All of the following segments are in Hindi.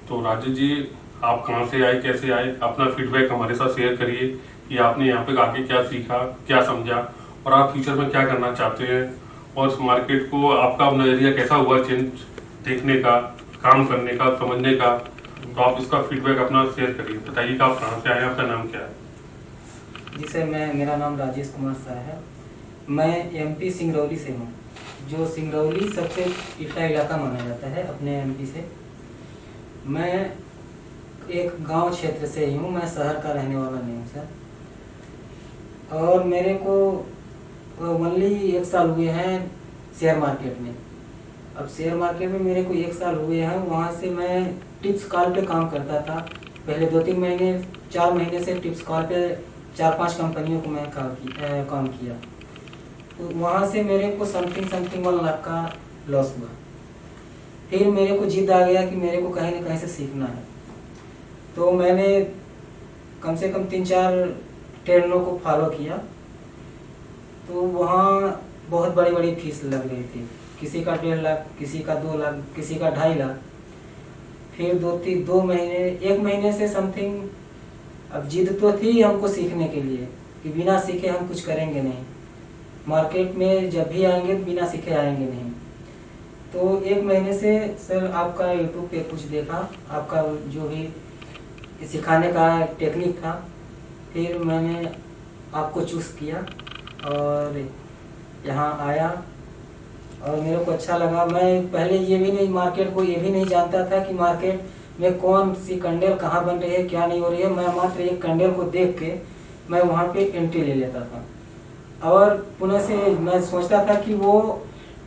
तो राजेश जी, आप कहाँ से आए, कैसे आए, अपना फीडबैक हमारे साथ शेयर करिए कि आपने यहाँ पे आके क्या सीखा, क्या समझा और आप फ्यूचर में क्या करना चाहते हैं और इस मार्केट को आपका नज़रिया कैसा हुआ चेंज देखने का, काम करने का, समझने का। तो आप इसका फीडबैक अपना शेयर करिए, बताइए कि आप कहाँ से आए, आपका नाम क्या है। जी सर, मेरा नाम राजेश कुमार सर है। मैं एमपी सिंगरौली से हूँ, जो सिंगरौली सबसे पिछड़ा इलाका माना जाता है अपने एमपी से। मैं एक गांव क्षेत्र से ही हूँ, मैं शहर का रहने वाला नहीं हूँ सर। और मेरे को ओनली 1 साल हुए हैं शेयर मार्केट में। अब शेयर मार्केट में मेरे को 1 साल हुए हैं। वहाँ से मैं टिप्स कॉल पे काम करता था। पहले 2-3 महीने 4 महीने से टिप्स कॉल पे 4-5 कंपनियों को मैं काम किया। तो वहाँ से मेरे को समथिंग 1 लाख का लॉस हुआ। फिर मेरे को जिद आ गया कि मेरे को कहीं ना कहीं से सीखना है। तो मैंने कम से कम 3-4 ट्रेनरों को फॉलो किया। तो वहाँ बहुत बड़ी बड़ी फीस लग रही थी, किसी का 1.5 लाख, किसी का 2 लाख, किसी का 2.5 लाख। फिर 2 महीने 1 महीने से समथिंग, अब जिद तो थी हमको सीखने के लिए कि बिना सीखे हम कुछ करेंगे नहीं, मार्केट में जब भी आएंगे बिना सीखे आएंगे नहीं। तो 1 महीने से सर आपका यूट्यूब पे कुछ देखा, आपका जो भी सिखाने का टेक्निक था, फिर मैंने आपको चूज़ किया और यहाँ आया और मेरे को अच्छा लगा। मैं पहले ये भी नहीं, मार्केट को ये भी नहीं जानता था कि मार्केट में कौन सी कैंडल कहाँ बन रही है, क्या नहीं हो रही है। मैं मात्र एक कैंडल को देख के मैं वहाँ पे एंट्री ले लेता था और पुनः से मैं सोचता था कि वो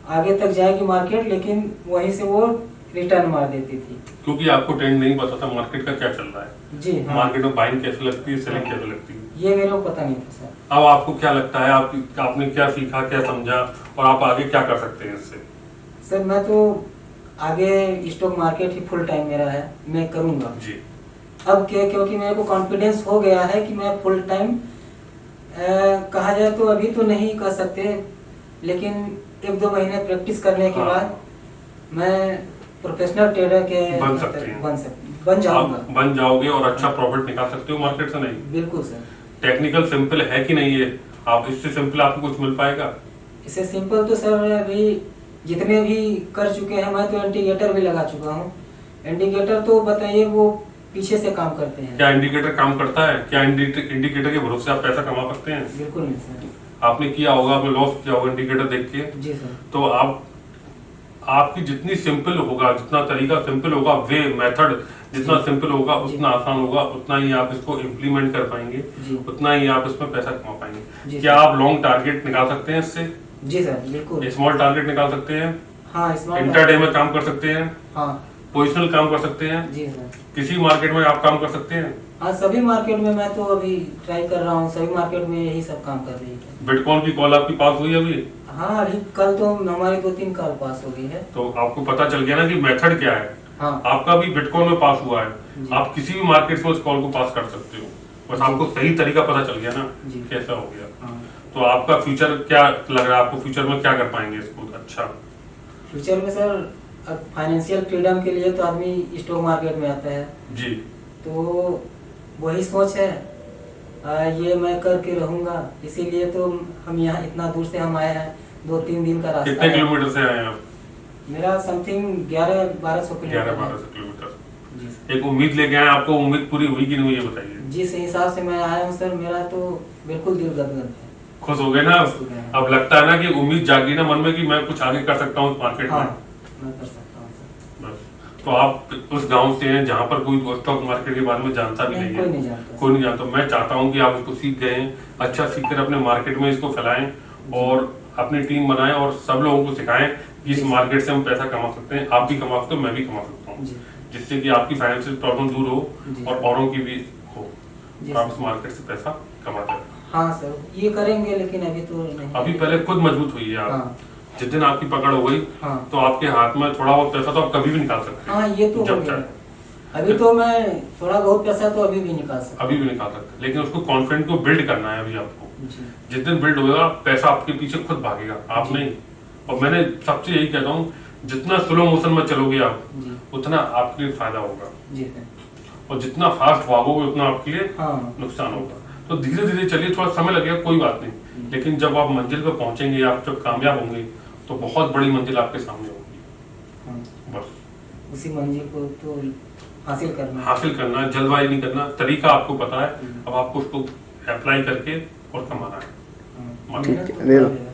आगे तक जाएगी मार्केट, लेकिन वहीं से वो रिटर्न मार देती थी, क्योंकि आपको ट्रेंड नहीं पता था मार्केट का क्या चल रहा है। जी हाँ, मार्केट में बाइंग कैसे लगती है, सेलिंग कैसे लगती है, ये मेरे को पता नहीं था सर। अब आपको क्या लगता है, आपने क्या सीखा, क्या समझा और आप आगे क्या कर सकते हैं इससे। सर मैं तो आगे स्टॉक मार्केट ही फुल टाइम मेरा है, मैं करूँगा जी। अब क्या, क्योंकि मेरे को कॉन्फिडेंस हो गया है कि मैं फुल टाइम, कहा जाए तो अभी तो नहीं कर सकते, लेकिन 1-2 महीने प्रैक्टिस करने के बाद मैं प्रोफेशनल ट्रेडर के बन जाऊंगा। बन जाओगे और अच्छा प्रॉफिट निकाल सकते हो मार्केट से। नहीं, बिल्कुल सर। टेक्निकल सिंपल है कि नहीं है, आप इससे सिंपल आपको कुछ मिल पाएगा। इससे सिंपल तो सर अभी जितने भी कर चुके हैं, मैं तो इंडिकेटर भी लगा चुका हूँ। इंडिकेटर तो बताइए वो पीछे से काम करते हैं। क्या इंडिकेटर काम करता है? क्या इंडिकेटर के भरोसे आप पैसा कमा सकते हैं? बिल्कुल नहीं सर। आपने किया होगा, आपने लॉस किया होगा इंडिकेटर देख के। जी सर। तो आपकी जितनी सिंपल होगा, जितना तरीका सिंपल होगा, वे मेथड जितना सिंपल होगा उतना आसान होगा, उतना ही आप इसको इम्प्लीमेंट कर पाएंगे, उतना ही आप इसमें पैसा कमा पाएंगे। क्या आप लॉन्ग टारगेट निकाल सकते हैं इससे? जी सर, बिल्कुल। स्मॉल टारगेट निकाल सकते हैं? हाँ, इंटरडे में काम कर सकते हैं? हाँ। पोजिशनल काम कर सकते हैं? जी सर। किसी मार्केट में आप काम कर सकते हैं? हाँ, सभी मार्केट में मैं तो अभी ट्राई कर रहा हूँ, सभी मार्केट में यही सब काम कर रही है। बिटकॉइन की कॉल आपकी पास हुई अभी? हाँ, अभी कल तो हमारी 2-3 कॉल पास हो गई है। तो आपको पता चल गया ना कि मेथड क्या है। हाँ। आपका भी बिटकॉइन में पास हुआ है, आप किसी भी मार्केट में उस कॉल को पास कर सकते हो, बस आपको सही तरीका पता चल गया ना कैसा हो गया। हाँ। तो आपका फ्यूचर क्या लग रहा है, आपको फ्यूचर में क्या कर पाएंगे इसको अच्छा? फ्यूचर में सर फाइनेंशियल फ्रीडम के लिए तो आदमी स्टॉक मार्केट में आता है जी। तो वही सोच है, ये मैं करके रहूंगा। इसीलिए तो हम यहाँ इतना दूर से हम आए हैं, 2-3 दिन का रास्ता। कितने किलोमीटर से आए हैं आप? मेरा समथिंग 1100-1200 किलोमीटर। 1100-1200 किलोमीटर। एक उम्मीद लेके आए, आपको उम्मीद पूरी हुई कि नहीं हुई, ये बताइए। जिस हिसाब से मैं आया हूँ सर, मेरा तो बिल्कुल दिल गदगद है। खुश हो गए ना? अब लगता है ना कि उम्मीद जागी ना मन में कि मैं कुछ आगे कर सकता हूँ मार्केट में। मैं कर सकता हूँ सर। बस। तो आप उस गांव से हैं जहाँ पर कोई स्टॉक मार्केट के बारे में जानता भी नहीं है, कोई नहीं जानता। मैं चाहता हूँ कि आप इसको सीख गए हैं, अच्छा सीख कर अपने मार्केट में इसको फैलाएं और अपनी टीम बनाएं और सब लोगों को सिखाएं कि इस मार्केट से हम पैसा कमा सकते हैं। आप भी कमा सकते हो, मैं भी कमा सकता हूँ, जिससे कि आपकी फाइनेंशियल प्रॉब्लम दूर हो और औरों की भी हो, आप इस मार्केट से पैसा कमाते हैं। हाँ सर, ये करेंगे, लेकिन अभी तो नहीं। अभी पहले खुद मजबूत हुई है आप। हाँ। जिस दिन आपकी पकड़ हो गई, हाँ, तो आपके हाथ में थोड़ा बहुत पैसा तो आप कभी भी निकाल सकते हैं। हाँ, ये तो जब चाहे। अभी तो मैं थोड़ा बहुत पैसा तो अभी भी निकाल सकता, अभी भी निकाल सकते, लेकिन उसको कॉन्फिडेंट को बिल्ड करना है अभी आपको। जिस दिन बिल्ड होगा पैसा आपके पीछे खुद भागेगा, आप नहीं। और मैंने सबसे यही कहता हूँ जितना स्लो मोशन में चलोगे आप जी उतना आपके लिए फायदा होगा, जी सर। और जितना फास्ट भागोगे उतना आपके लिए हाँ नुकसान होगा। तो धीरे धीरे चलिए, थोड़ा समय लगेगा कोई बात नहीं, लेकिन जब आप मंजिल पर पहुंचेंगे, आप जब कामयाब होंगे तो बहुत बड़ी मंजिल आपके सामने होगी। हाँ, बस उसी मंजिल को तो हासिल करना है। हासिल करना है, जल्दबाजी नहीं करना, तरीका आपको पता है, अब आपको उसको अप्लाई करके और कमाना है। हाँ, ठीक मेहनत है, तो